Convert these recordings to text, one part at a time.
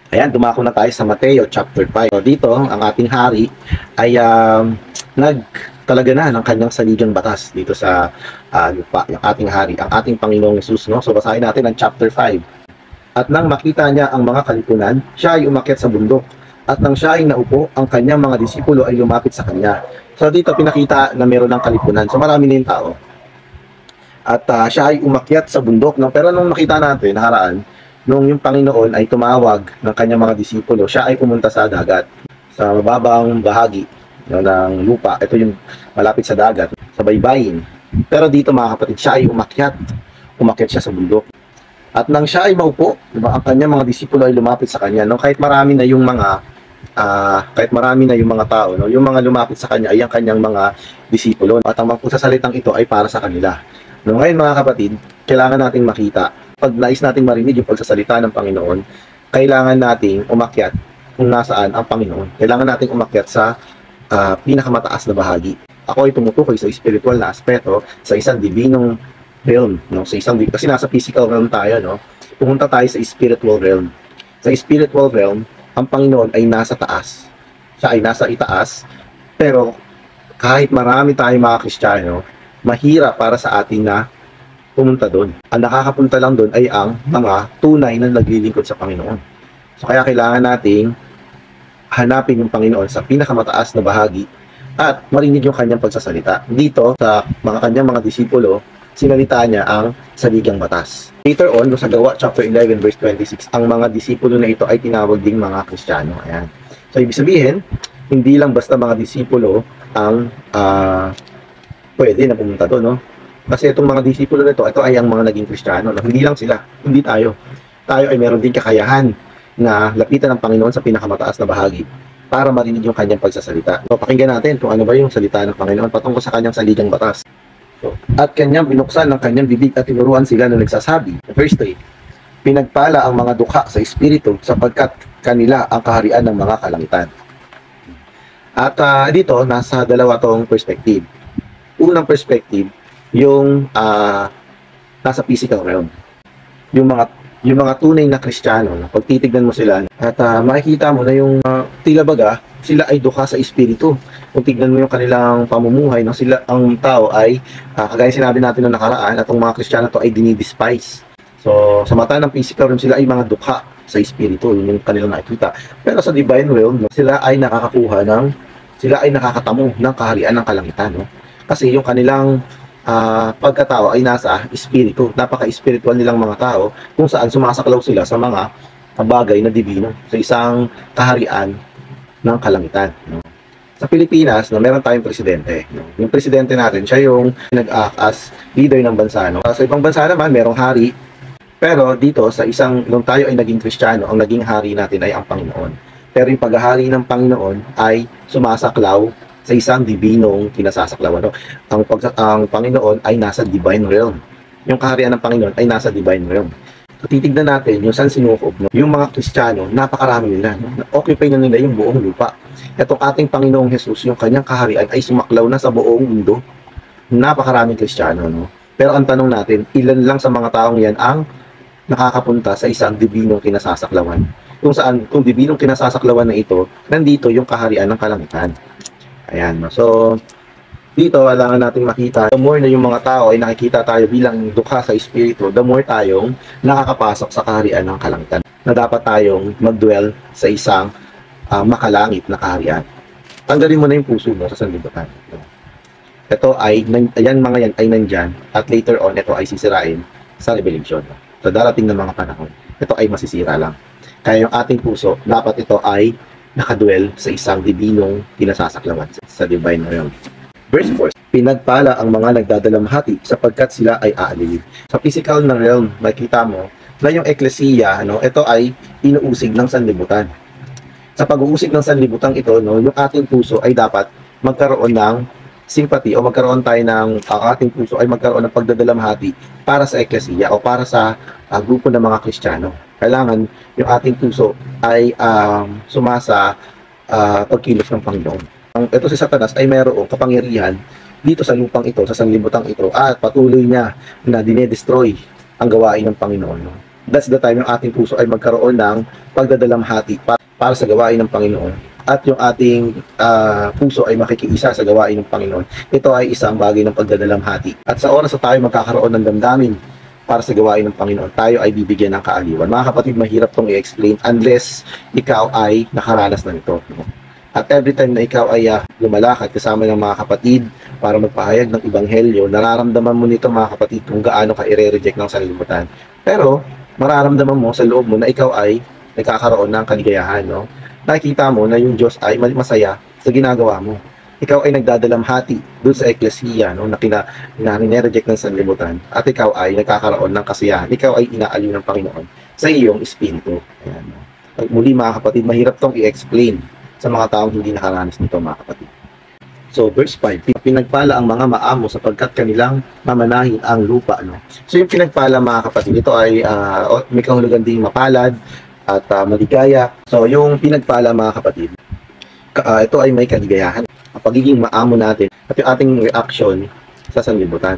Ayan, dumako na tayo sa Mateo chapter 5. So, dito, ang ating hari ay nagtalaga na ng kanyang saligang batas dito sa lupa, yung ating hari, ang ating Panginoong Hesus. No? So, basahin natin ang chapter 5. At nang makita niya ang mga kalipunan, siya ay umakyat sa bundok. At nang siya ay naupo, ang kanyang mga disipulo ay lumapit sa kanya. So, dito pinakita na meron ng kalipunan. So, marami na yung tao. At siya ay umakyat sa bundok. No? Pero nung nakita natin, nakaraan, nung yung Panginoon ay tumawag ng kanyang mga disipulo, siya ay pumunta sa dagat, sa mababang bahagi, no, ng lupa. Ito yung malapit sa dagat, sa baybayin. Pero dito mga kapatid, siya ay umakyat siya sa bundok. At nang siya ay maupo, diba, ang kanyang mga disipulo ay lumapit sa kanya. No? Kahit marami na yung mga tao, no? Yung mga lumapit sa kanya ay ang kanyang mga disipulo. At ang pagsasalitang ito ay para sa kanila. No? Ngayon mga kapatid, kailangan nating makita, pag nais nating marinig yung pagsasalita ng Panginoon, kailangan nating umakyat kung nasaan ang Panginoon. Kailangan nating umakyat sa pinakamataas na bahagi. Ako ay tumutukoy sa spiritual na aspeto, sa isang divinong realm, no? Kasi nasa physical realm tayo, no? Pumunta tayo sa spiritual realm. Sa spiritual realm, ang Panginoon ay nasa taas. Siya ay nasa itaas, pero kahit marami tayong mga Kristiyano, mahirap para sa atin na pumunta doon. Ang nakakapunta lang doon ay ang mga tunay na naglilingkod sa Panginoon. So kaya kailangan nating hanapin yung Panginoon sa pinakamataas na bahagi at marinig yung kanyang pagsasalita. Dito sa kanyang mga disipulo, sinalita niya ang saligang batas. Later on, sa Gawa chapter 11 verse 26, ang mga disipulo na ito ay tinawag ding mga Kristiyano. Ayan. So ibig sabihin, hindi lang basta mga disipulo ang pwede na pumunta doon, no? Kasi itong mga disipulo na ito ay ang mga naging Kristiyano. No? Hindi lang sila, hindi tayo. Tayo ay meron din kakayahan na lapitan ng Panginoon sa pinakamataas na bahagi para marinig yung kanyang pagsasalita. So, pakinggan natin kung ano ba yung salita ng Panginoon patungkol sa kanyang saligang batas. So, at kanyang binuksan ng kanyang bibig at tinuruan sila na nagsasabi. Verse 3, pinagpala ang mga dukha sa espiritu sapagkat kanila ang kaharian ng mga kalangitan. At dito, nasa dalawa tong perspective. Unang perspective, yung nasa physical realm. Yung mga tunay na Kristiyano, pag titignan mo sila at makikita mo na yung tila baga sila ay dukha sa espiritu. Kung tignan mo yung kanilang pamumuhay, no, sila ang tao ay kagaya sinabi natin noong nakaraan, at ang mga Kristiyano to ay dinidespise. So sa mata ng physical realm, sila ay mga dukha sa espiritu, yun yung kanilang nakikita. Pero sa divine realm, no, sila ay nakakatamo ng kaharian ng kalangitan, no? Kasi yung kanilang pagkatao ay nasa espiritu. Napaka-spiritual nilang mga tao kung saan sumasaklaw sila sa mga bagay na divino, sa isang kaharian ng kalangitan. No? Sa Pilipinas, no, meron tayong presidente. No? Yung presidente natin, siya yung nag-act as leader ng bansa. No? Sa ibang bansa naman, merong hari. Pero dito, nung tayo ay naging Kristiyano, ang naging hari natin ay ang Panginoon. Pero yung paghahari ng Panginoon ay sumasaklaw sa isang dibinong kinasasaklawan. No? Ang Panginoon ay nasa divine realm. Yung kaharian ng Panginoon ay nasa divine realm. So, titignan natin yung San Sinukob, no? Yung mga Kristiyano, napakarami nila. No? Na-occupy na nila yung buong lupa. Itong ating Panginoong Hesus, yung kanyang kaharian ay sumaklaw na sa buong mundo. Napakaraming Kristiyano. No? Pero ang tanong natin, ilan lang sa mga taong yan ang nakakapunta sa isang dibinong kinasasaklawan? Kung dibinong kinasasaklawan na ito, nandito yung kaharian ng kalangitan. Ayan, so dito kailangan nating makita, the more na yung mga tao ay nakikita tayo bilang dukha sa espiritu, the more tayong nakakapasok sa kaharian ng kalangitan, na dapat tayong mag-dwell sa isang makalangit na kaharian. Tanggalin mo na yung puso mo sa sanlibutan. Ito mga yan ay nandyan, at later on ito ay sisirain sa Revelation. So darating na mga panahon, ito ay masisira lang. Kaya yung ating puso, dapat ito ay nakadwell sa isang dibinong kinasasaklawan sa divine realm. Verse 4, pinagpala ang mga nagdadalamhati sapagkat sila ay aalilid. Sa physical na realm, makita mo na yung eklesiya, no, ito ay inuusig ng sanlibutan. Sa pag-uusig ng sanlibutan ito, no, yung ating puso ay dapat magkaroon ng sympathy o magkaroon tayo ng ating puso ay magkaroon ng pagdadalamhati para sa eklesiya o para sa grupo ng mga Kristiyano. Kailangan yung ating puso ay sumasa pagkilos ng Panginoon. Ito si Satanas ay mayroong kapangyarihan dito sa lupang ito, sa sanlibutan ito, at patuloy niya na dinedestroy ang gawain ng Panginoon. That's the time yung ating puso ay magkaroon ng pagdadalamhati para sa gawain ng Panginoon. At yung ating puso ay makikiisa sa gawain ng Panginoon. Ito ay isang bagay ng pagdadalamhati. At sa oras na tayo magkakaroon ng damdamin para sa gawain ng Panginoon, tayo ay bibigyan ng kaaliwan. Mga kapatid, mahirap itong i-explain unless ikaw ay nakaranas na nito. At every time na ikaw ay lumalakad kasama ng mga kapatid para magpahayag ng Ebanghelyo, nararamdaman mo nito mga kapatid kung gaano ka i-reject ng sanlibutan. Pero mararamdaman mo sa loob mo na ikaw ay nagkakaroon ng kaligayahan, no? Nakikita mo na yung Diyos ay masaya sa ginagawa mo. Ikaw ay nagdadalamhati doon sa eklesiya, no, na nire-reject ng sanlibutan, at ikaw ay nagkakaroon ng kasiyahan. Ikaw ay inaaliw ng Panginoon sa iyong espiritu. Ayan, no? Muli mga kapatid, mahirap tong i-explain sa mga taong hindi nakaranas nito mga kapatid. So verse 5, pinagpala ang mga maamo sapagkat kanilang mamanahin ang lupa, no? So yung pinagpala mga kapatid, ito ay may kahulugan ding mapalad at maligaya. So yung pinagpala mga kapatid, ito ay may kaligayahan. Ang pagiging maamo natin at yung ating reaction sa sanlibutan.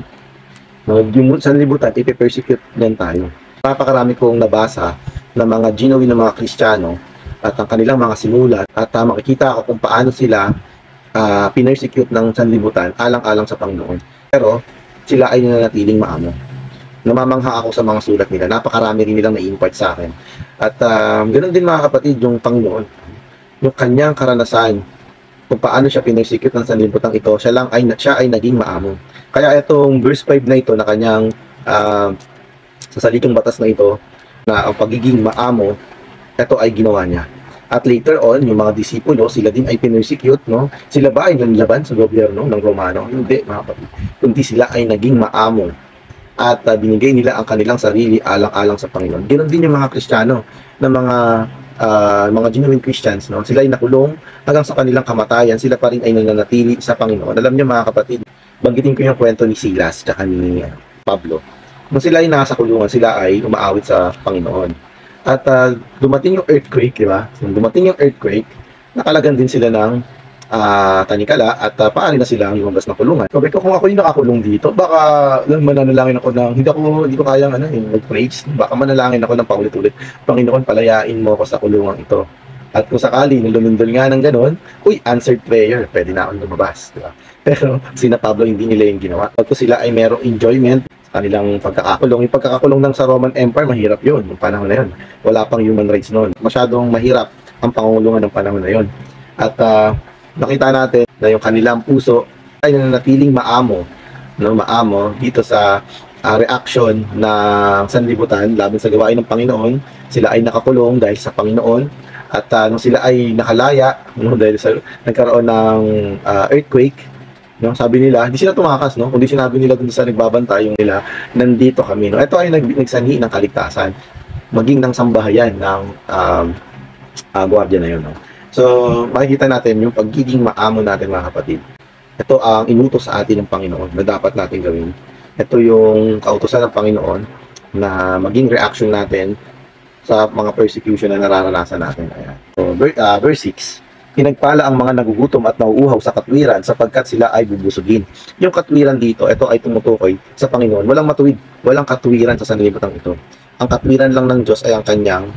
No, yung sanlibutan, ipe-persecute din tayo. Napakarami kong nabasa ng mga genuine na mga Kristiyano at ang kanilang mga simulat, at makikita ko kung paano sila pinersecute ng sanlibutan alang-alang sa Panginoon. Pero sila ay nananatiling maamo. Namamangha ako sa mga sulat nila. Napakarami rin nilang na-impart sa akin. At ganoon din mga kapatid, yung Panginoon, yung kanyang karanasan kung paano siya pinersecute ng sanlibutan ito, siya ay naging maamo. Kaya itong verse 5 na ito na kanyang sa salitong batas na ito, na ang pagiging maamo, ito ay ginawa niya. At later on, yung mga disipulo, sila din ay pinersecute, no? Sila ba ay nanlaban sa gobyerno ng Romano? Hindi, mga kapatid. Kundi sila ay naging maamo at binigay nila ang kanilang sarili alang-alang sa Panginoon. Ganoon din yung mga Kristiyano na mga genuine Christians, no? Sila ay nakulong hanggang sa kanilang kamatayan, sila pa rin ay nananatili sa Panginoon. Alam niyo mga kapatid, banggitin ko yung kwento ni Silas at ni Pablo. Nung sila ay nasa kulungan, sila ay umaawit sa Panginoon. At dumating yung earthquake, di ba? So, dumating yung earthquake, nakalagan din sila ng tanikala at paari na silang lumabas ng kulungan. Sabi ko, kung ako yung nakakulong dito, baka mananalangin ako ng hindi ko kayang mag-praise. Baka manalangin ako ng paulit-ulit. Panginoon, palayain mo ako sa kulungan ito. At kung sakali, nilumindol nga ng ganon, answered prayer, pwede na akong lumabas. Di ba? Pero sina Pablo, hindi nila yung ginawa. Pagko sila ay merong enjoyment kanilang pagkakakulong. Yung pagkakakulong ng sa Roman Empire, mahirap yun. Yung panahon na yun. Wala pang human rights noon. Masyadong mahirap ang pangungulungan ng panahon na yun. At nakita natin na yung kanilang puso ay nananatiling maamo. No? Maamo dito sa reaction ng sanlibutan laban sa gawain ng Panginoon. Sila ay nakakulong dahil sa Panginoon. At nung sila ay nakalaya, no? Dahil sa nagkaroon ng earthquake, no, sabi nila, hindi sila tumakas, no? Kundi sinabi nila dun sa nagbabantay yung nila, nandito kami, no? Ito ay nagsanhi ng kaligtasan, maging ng sambahayan ng gwardiya na yun, no? So, makikita natin yung pagiging maamo natin mga kapatid. Ito ang inutos sa atin ng Panginoon na dapat natin gawin. Ito yung kautusan ng Panginoon na maging reaction natin sa mga persecution na nararanasan natin. Ayan. So, verse 6. Pinagpala ang mga nagugutom at nauuhaw sa katwiran sapagkat sila ay bubusugin. Yung katwiran dito, ito ay tumutukoy sa Panginoon. Walang matuwid, walang katwiran sa sanlibutan ito. Ang katwiran lang ng Diyos ay ang kanyang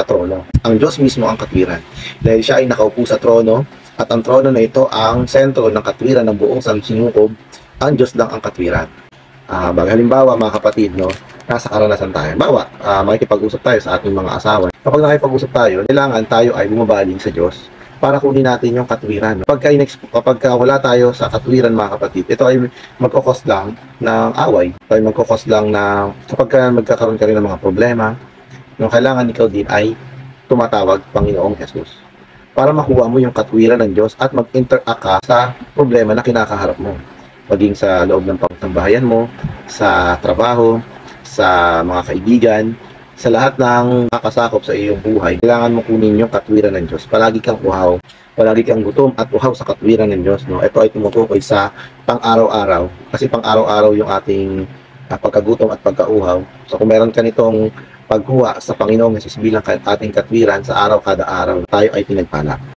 trono. Ang Diyos mismo ang katwiran. Dahil siya ay nakaupo sa trono, at ang trono na ito ang sentro ng katwiran ng buong sansinukob, ang Diyos lang ang katwiran. Halimbawa mga kapatid, no, nasa karanasan tayo. Bawa, makikipag-usap tayo sa ating mga asawa. Kapag nakipag-usap tayo, kailangan tayo ay bumabaling sa Diyos para kunin natin yung katwiran. Kapag wala tayo sa katwiran mga kapatid, ito ay magkukos lang ng away. Ito ay magkukos lang na kapag magkakaroon ka rin ng mga problema, yung kailangan ikaw din ay tumatawag Panginoong Jesus para makuha mo yung katwiran ng Diyos at mag-interact ka sa problema na kinakaharap mo. Maging sa loob ng pambahayan mo, sa trabaho, sa mga kaibigan, sa lahat ng nakasakop sa iyong buhay, kailangan mo kunin yung katwiran ng Diyos. Palagi kang uhaw, palagi kang gutom at uhaw sa katwiran ng Diyos. No? Ito ay tumutukoy sa pang-araw-araw. Kasi pang-araw-araw yung ating pagkagutom at pagkauhaw. So kung meron ka nitong pagkuha sa Panginoong Jesus bilang ating katwiran sa araw kada araw, tayo ay pinagpala.